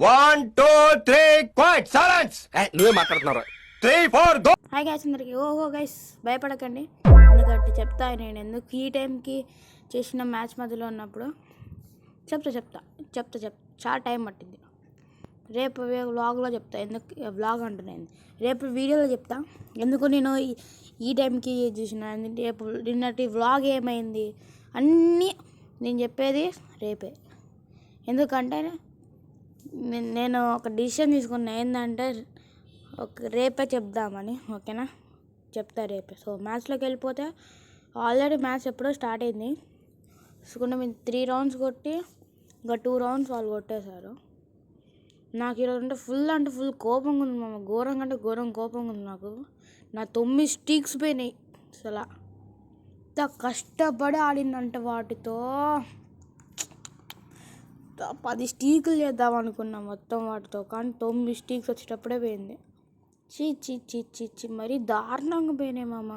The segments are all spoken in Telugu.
1, 2, 3, క్వైట్ సైలెన్స్. నువ్వే మాట్లాడుతున్నావు. 3, 4 గో. హాయ్ గైస్ అందరికి. ఓహో గైస్ భయపడకండి, ఎందుకంటే చెప్తా నేను ఎందుకు ఈ టైంకి చేసిన మ్యాచ్ మధ్యలో ఉన్నప్పుడు చెప్తా చాలా టైం పట్టింది. రేపు వ్లాగ్లో చెప్తా, ఎందుకు వ్లాగ్ అంటున్నాను, రేపు వీడియోలో చెప్తా ఎందుకు నేను ఈ టైంకి చూసిన, రేపు నిన్నటి వ్లాగ్ ఏమైంది అన్నీ నేను చెప్పేది రేపే. ఎందుకంటే నేను ఒక డిసిషన్ తీసుకున్నా, ఏంటంటే రేపే చెప్దామని. ఓకేనా, చెప్తా రేపే. సో మ్యాచ్లోకి వెళ్ళిపోతే ఆల్రెడీ మ్యాచ్ ఎప్పుడో స్టార్ట్ అయింది. సో మేము 3 రౌండ్స్ కొట్టి ఇంకా 2 రౌండ్స్ వాళ్ళు కొట్టేశారు. నాకు ఈరోజు అంటే ఫుల్ కోపంగా ఉంది మామ, ఘోరంగా అంటే ఘోరం కోపంగా ఉంది నాకు. నా 9 స్టీక్స్ పోయినాయి. అసలు ఇంత కష్టపడి ఆడిందంటే వాటితో 10 స్టీకులు చేద్దాం అనుకున్నా మొత్తం వాటితో, కానీ 9 స్టీక్స్ వచ్చేటప్పుడే పోయింది. చీ మరీ దారుణంగా పోయినాయి మామ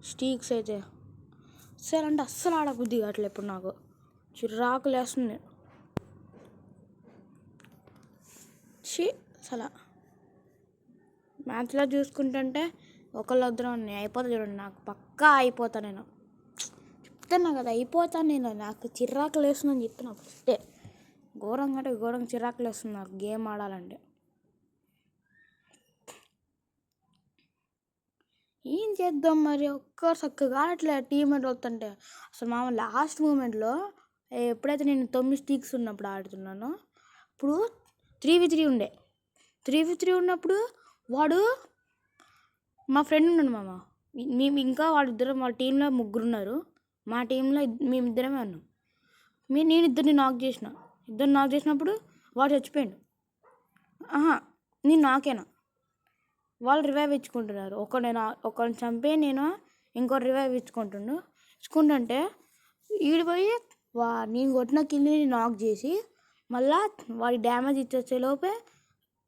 స్టీక్స్ అయితే. సరే అంటే అస్సలు ఆడబుద్ధి కావట్లేదు ఇప్పుడు, నాకు చిరాకులు వేస్తుంది. అసలు మ్యాచ్లో చూసుకుంటుంటే ఒకళ్ళొద్దరు అయిపోతా చూడండి, నాకు పక్కా అయిపోతా. నేను చెప్తున్నా కదా అయిపోతాను నేను, నాకు చిరాకులు వేస్తుందని చెప్తున్నా ఫస్టే. ఘోరంగా అంటే ఘోరంగా చిరాకులు వేస్తుంది నాకు గేమ్ ఆడాలంటే. ఏం చేద్దాం మరి, ఒక్కరు చక్కగా ఆడట్లే టీమేట్ వస్తుంటే. అసలు మా లాస్ట్ మూమెంట్లో ఎప్పుడైతే నేను 9 స్టీక్స్ ఉన్నప్పుడు ఆడుతున్నానో, ఇప్పుడు 3v3 ఉండే. 3v3 ఉన్నప్పుడు వాడు మా ఫ్రెండ్ ఉన్నాడు మామ, మేము ఇంకా వాళ్ళిద్దరం, వాళ్ళ టీంలో 3 ఉన్నారు, మా టీంలో మేమిద్దరమే ఉన్నాం. నేను ఇద్దరిని నాక్ చేసినప్పుడు వాడు చచ్చిపోయాడు. నేను నాకేనా, వాళ్ళు రివైవ్ ఇచ్చుకుంటున్నారు. ఒకరిని చంపే నేను ఇంకో రివైవ్ ఇచ్చుకుంటుంటే ఈడిపోయి నేను కొట్టిన కిల్ని నాక్ చేసి మళ్ళా వాడి డ్యామేజ్ ఇచ్చే లోపే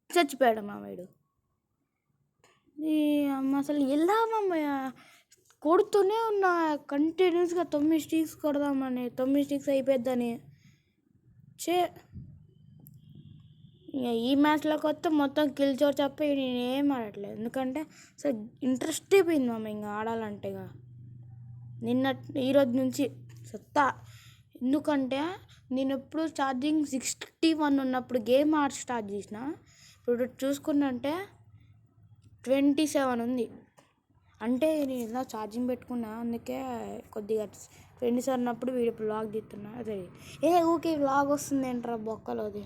చచ్చిపోయాడు మామయ్యడు. అమ్మ అసలు ఎలా మామయ్య, కొడుతూనే ఉన్నా కంటిన్యూస్గా 9 స్టీక్స్ కొడదామని, 9 స్టీక్స్ అయిపోద్దని. ఈ మ్యాచ్లోకి వస్తే మొత్తం కిల్ చోటు చెప్పి నేనేం ఆడట్లేదు, ఎందుకంటే అసలు ఇంట్రెస్ట్ అయిపోయింది మామ ఇంకా ఆడాలంటే. ఈరోజు నుంచి సత్తా. ఎందుకంటే నేను ఎప్పుడు ఛార్జింగ్ 61 ఉన్నప్పుడు గేమ్ స్టార్ట్ చేసిన, ఇప్పుడు చూసుకున్నంటే 27 ఉంది. అంటే నేను ఇలా ఛార్జింగ్ పెట్టుకున్నా, అందుకే కొద్దిగా 27 ఉన్నప్పుడు వీడియో వ్లాగ్ తీస్తున్నా. అదే ఊకే వ్లాగ్ వస్తుంది ఏంట్రా బొక్కలోది.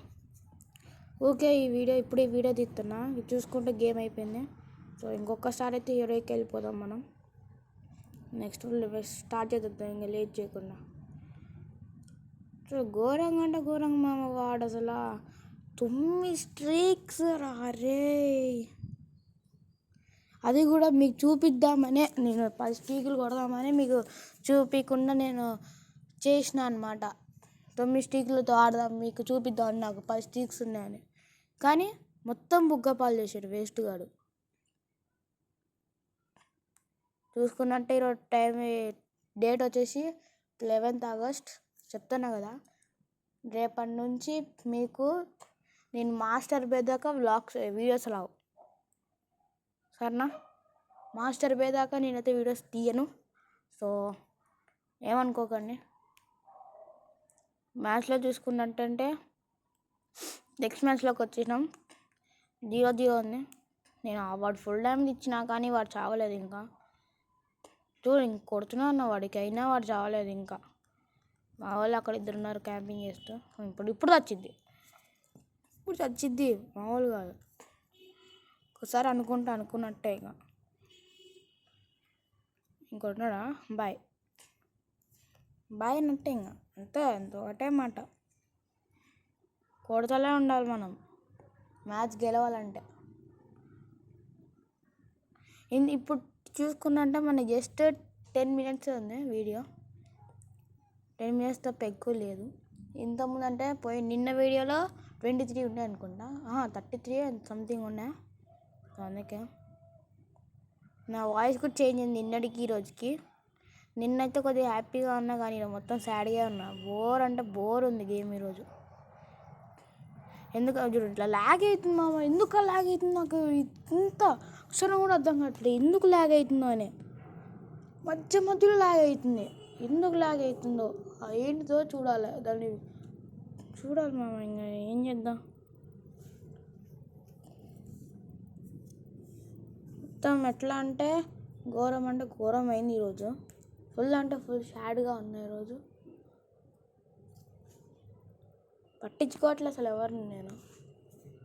ఓకే ఈ వీడియో తీస్తున్నా, ఇది చూసుకుంటే గేమ్ అయిపోయింది. సో ఇంకొకసారి అయితే హీరోకి వెళ్ళిపోదాం మనం. నెక్స్ట్ స్టార్ట్ చేద్దాం ఇంకా లేట్ చేయకుండా. సో ఘోరంగా అంటే ఘోరంగా మామ వాడు అసలు 9 స్ట్రీక్స్ రే. అది కూడా మీకు చూపిద్దామనే నేను 10 స్ట్రీకులు కొడదామని మీకు చూపించకుండా నేను చేసిన అనమాట. 9 స్టీకులతో ఆడదాం మీకు చూపిద్దామని, నాకు 10 స్టీక్స్ ఉన్నాయని. కానీ మొత్తం బుగ్గపాలు చేశాడు వేస్ట్ గాడు. చూసుకున్నట్టే ఈరోజు డేట్ వచ్చేసి 11th ఆగస్ట్. చెప్తున్నా కదా, రేపటి నుంచి మీకు నేను మాస్టర్ బేదాకా వీడియోస్ రావు సరేనా. మాస్టర్ బేదాకా నేనైతే వీడియోస్ తీయను, సో ఏమనుకోకండి. మ్యాచ్లో చూసుకున్నట్టంటే నెక్స్ట్ మ్యాచ్లోకి వచ్చేసినాం, 0-0 ఉంది. నేను వాడు ఫుల్ డ్యామేజ్ ఇచ్చినా కానీ వాడు చావలేదు ఇంకా. చూడు ఇంక కొడుతున్నా అన్న వాడికి, అయినా వాడు చావలేదు ఇంకా. మా వాళ్ళు అక్కడ 2 ఉన్నారు క్యాంపింగ్ చేస్తూ. ఇప్పుడు చచ్చిద్ది మామూలు కాదు. ఒకసారి అనుకున్నట్టే ఇక. ఇంకొన్నాడా బాయ్ అన్నట్టే ఇంకా, అంతే ఒకటే మాట. కొడతలే ఉండాలి మనం మ్యాచ్ గెలవాలంటే. ఇప్పుడు చూసుకున్నంటే మనకి జస్ట్ 10 minutes ఉంది వీడియో, 10 minutes తప్ప ఎక్కువ లేదు. ఇంతకుముందు అంటే నిన్న వీడియోలో 23 ఉండే అనుకుంటా, 33 సంథింగ్ ఉన్నాయి. అందుకే నా వాయిస్ కూడా చేంజ్ అయింది నిన్నటికి ఈ రోజుకి. నిన్నైతే కొద్దిగా హ్యాపీగా ఉన్నా, కానీ మొత్తం సాడ్గా ఉన్నా. బోర్ అంటే బోర్ ఉంది గేమ్ ఈరోజు. ఎందుకు చూడు ఇట్లా ల్యాగ్ అవుతుంది మామ, ఎందుకు ల్యాగ్ అవుతుంది నాకు ఇంత అక్షరం కూడా అర్థం కావట్లేదు ఎందుకు ల్యాగ్ అవుతుందో అని. మధ్యలో ల్యాగ్ అవుతుంది, ఎందుకు ల్యాగ్ అవుతుందో ఏంటిదో చూడాలి, దాన్ని చూడాలి మామ. ఇంకా ఏం చేద్దాం. మొత్తం ఎట్లా అంటే ఘోరం అయింది ఈరోజు. ఫుల్ అంటే ఫుల్ సాడ్గా ఉన్నాయి ఈరోజు. పట్టించుకోవట్లే అసలు ఎవరిని నేను.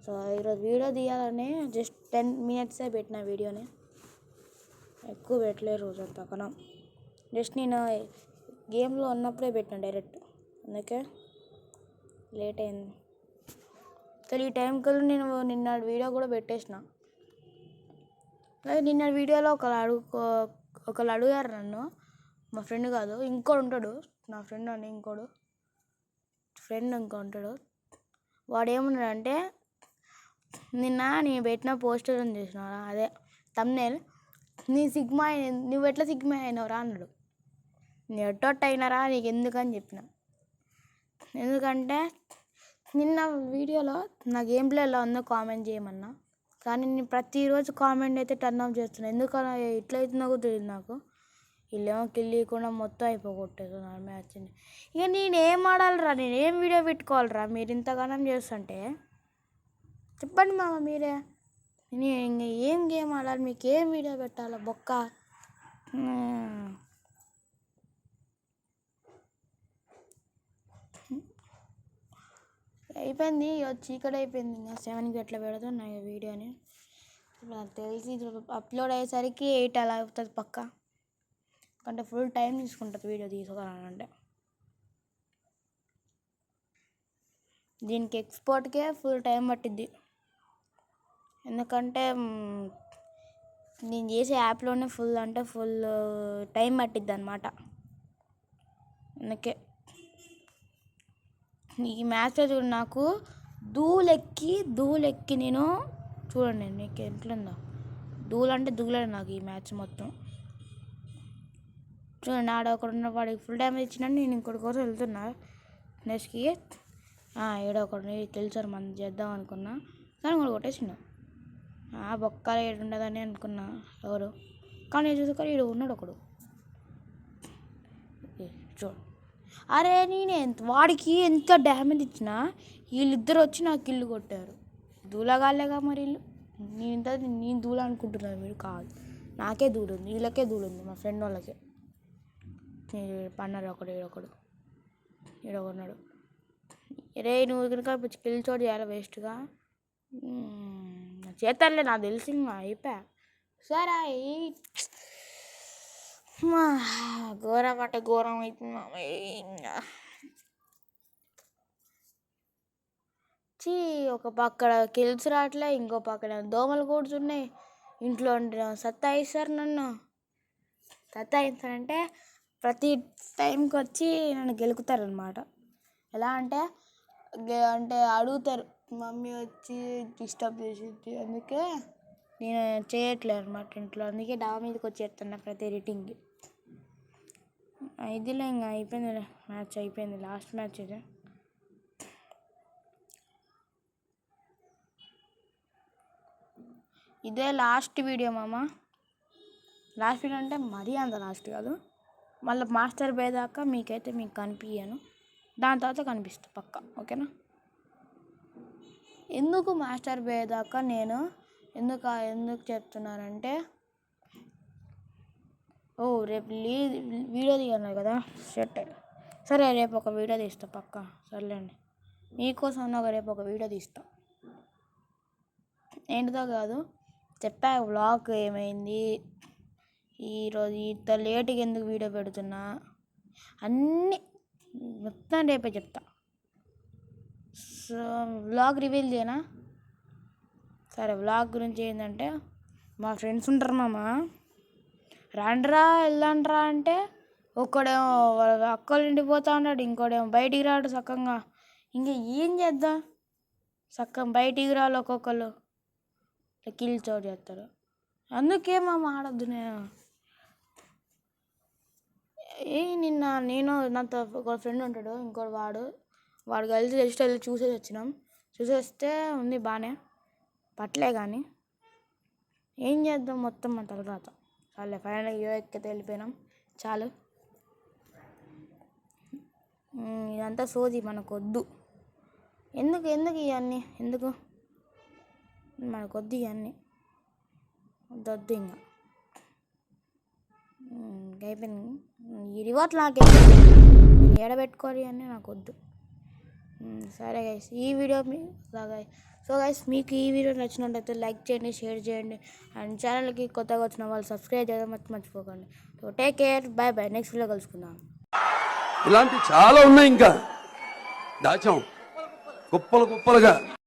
సో ఈరోజు వీడియో తీయాలని జస్ట్ 10 minutes పెట్టిన వీడియోని, ఎక్కువ పెట్టలేదు రోజు అంతా కనం. జస్ట్ నేను గేమ్లో ఉన్నప్పుడే పెట్టిన డైరెక్ట్, అందుకే లేట్ అయింది. అసలు ఈ టైం కల్లా నేను నిన్న వీడియో కూడా పెట్టేసిన. అలాగే నిన్న వీడియోలో ఒకళ్ళు అడిగారు నన్ను, మా ఫ్రెండ్ కాదు ఇంకోడు ఉంటాడు, నా ఫ్రెండ్ అని ఇంకో ఉంటాడు. వాడు ఏమన్నాడంటే, నిన్న నేను పెట్టిన పోస్టర్ అని చూసినారా, అదే థంబ్నెయిల్, నువ్వు ఎట్లా సిగ్మా అయినవరా అన్నాడు. నేను ఎట్టొట్టు అయినారా నీకు ఎందుకని చెప్పిన. ఎందుకంటే నిన్న వీడియోలో నా గేమ్ ప్లే ఎలా ఉందో కామెంట్ చేయమన్నా, కానీ నేను ప్రతిరోజు కామెంట్ అయితే టర్న్ ఆఫ్ చేస్తున్నాను. ఎందుకలా ఎట్లయితుందో కూడా తెలియదు నాకు. వీళ్ళేమో కిల్లీకుండా మొత్తం అయిపోగొట్టేస్తున్నారు మ్యాచ్ని. ఇక నేనేం ఆడాలిరా, నేనేం వీడియో పెట్టుకోవాలిరా మీరు ఇంతగానం చేస్తుంటే. చెప్పండి మామ మీరే, నేను ఇంక ఏం గేమ్ ఆడాలి, మీకు ఏం వీడియో పెట్టాలి బొక్క. అయిపోయింది చీకటి అయిపోయింది. ఇంకా 7కి ఎట్లా పెడతాను నా వీడియోని. నాకు తెలిసి అప్లోడ్ అయ్యేసరికి 8 అలా అవుతుంది పక్క, అంటే ఫుల్ టైం తీసుకుంటుంది వీడియో తీసుకోవాలంటే. దీనికి ఎక్స్పోర్ట్కే ఫుల్ టైం పట్టిద్ది, ఎందుకంటే నేను చేసే యాప్లోనే ఫుల్ అంటే ఫుల్ టైం పట్టిద్ది అన్నమాట. అందుకే ఈ మ్యాచ్లో చూడు నాకు ధూళెక్కి నేను చూడండి నీకు ఎట్లుందో, అంటే దూలే నాకు ఈ మ్యాచ్ మొత్తం. చూడండి ఆడ ఒకడు ఉన్న వాడికి ఫుల్ డ్యామేజ్ ఇచ్చినాను, నేను ఇంకోటి కోసం వెళ్తున్నా నెక్స్ట్కి. ఏడొకడు తెలుసారు మనం చేద్దాం అనుకున్నా, కానీ కూడా కొట్టేసిండు. బొక్కలు ఏడు ఉండదని అనుకున్నా ఎవరు, కానీ చూసుకొని ఈడు ఉన్నాడు ఒకడు. చూడు అరే నేనే వాడికి ఎంత డ్యామేజ్ ఇచ్చినా వీళ్ళిద్దరు వచ్చి నాకు కిల్లు కొట్టారు. దూలగాలేగా మరి వీళ్ళు. నేను దూల అనుకుంటున్నాను, మీరు కాదు, నాకే దూలుంది, వీళ్ళకే దూలుంది, మా ఫ్రెండ్ వాళ్ళకే. పన్నారు ఈడొకడున్నాడు. రే నువ్వు కనుక కిల్ చోటు చేయాలి వేస్ట్గా చేతానులే, నాకు తెలిసి ఇంకా అయిపోయా. సరే ఘోరం అంటే ఘోరం అవుతుంది ఇంకా. ఒక పక్కన కిల్స్ రావట్లే, ఇంకో పక్కన దోమలు కూర్చున్నాయి ఇంట్లో. సత్తాయిస్తారు నన్ను. సత్తాయిస్తారంటే ప్రతి టైంకి వచ్చి నన్ను గెలుకుతారనమాట. ఎలా అంటే అడుగుతారు, మమ్మీ వచ్చి డిస్టర్బ్ చేసిద్ది, అందుకే నేను చేయట్లేదు అనమాట ఇంట్లో. అందుకే డాబా మీదకి వచ్చి చేస్తున్నా ప్రతి ఎడిటింగ్కి. ఇదిలే ఇంకా అయిపోయింది, మ్యాచ్ అయిపోయింది, లాస్ట్ మ్యాచ్ ఇది. ఇదే లాస్ట్ వీడియో మామ. లాస్ట్ వీడియో అంటే మరీ అంత లాస్ట్ కాదు, మళ్ళీ మాస్టర్ పోయేదాకా మీకు కనిపించాను, దాని తర్వాత కనిపిస్తా పక్క, ఓకేనా. ఎందుకు మాస్టర్ పోయేదాకా నేను ఎందుకు చెప్తున్నానంటే, రేపు వీడియో తీయన్నారు కదా షర్ట్. సరే రేపు ఒక వీడియో తీస్తా పక్క, సర్లేండి మీకోసం రేపు ఒక వీడియో తీస్తా. ఏంటిదో కాదు చెప్పా, వ్లాగ్ ఏమైంది ఈరోజు ఇంత లేట్గా ఎందుకు వీడియో పెడుతున్నా అన్నీ మొత్తం రేపే చెప్తా. సో వ్లాగ్ రివీల్ చేయనా? సరే వ్లాగ్ గురించి ఏంటంటే, మా ఫ్రెండ్స్ ఉంటారు మామ, రండ్రా వెళ్ళండ్రా అంటే ఒక్కడేమో వాళ్ళ అక్కలు ఇండిపోతా ఉన్నాడు, ఇంకోడేమో బయటికి రాడు సక్కంగా. ఇంకా ఏం చేద్దాం, బయటికి రాళ్ళు ఒక్కొక్కరు కిల్ చోటు చేస్తారు. అందుకే మామ ఆడద్దు. నిన్న నేను నాతో ఒక ఫ్రెండ్ ఉంటాడు, ఇంకోటి వాడు కలిసి జస్ట్ వెళ్ళి చూసేసి వచ్చినాం. చూసేస్తే ఉంది బాగానే పట్టలే కానీ ఏం చేద్దాం మొత్తం మన తర్వాత చాలే ఫైనల్ ఇయో ఎక్కితే వెళ్ళిపోయినాం చాలు ఇదంతా సోది మనకు వద్దు ఎందుకు ఇవన్నీ ఎందుకు మనకు వద్దు ఇవన్నీ వద్దు ఇంకా అయిపోయింది ఈ రివార్డ్ నాకే ఏడబెట్టుకోవాలి అని నాకు వద్దు సరే గైస్ ఈ వీడియో సో గైస్ మీకు ఈ వీడియో నచ్చినట్లయితే లైక్ చేయండి షేర్ చేయండి అండ్ ఛానల్కి కొత్తగా వచ్చిన వాళ్ళు సబ్స్క్రైబ్ చేయడం మర్చిపోకండి so take care bye bye next video కలుసుకుందాం ఇలాంటి చాలా ఉన్నాయి ఇంకా దాచాం కుప్పలుగా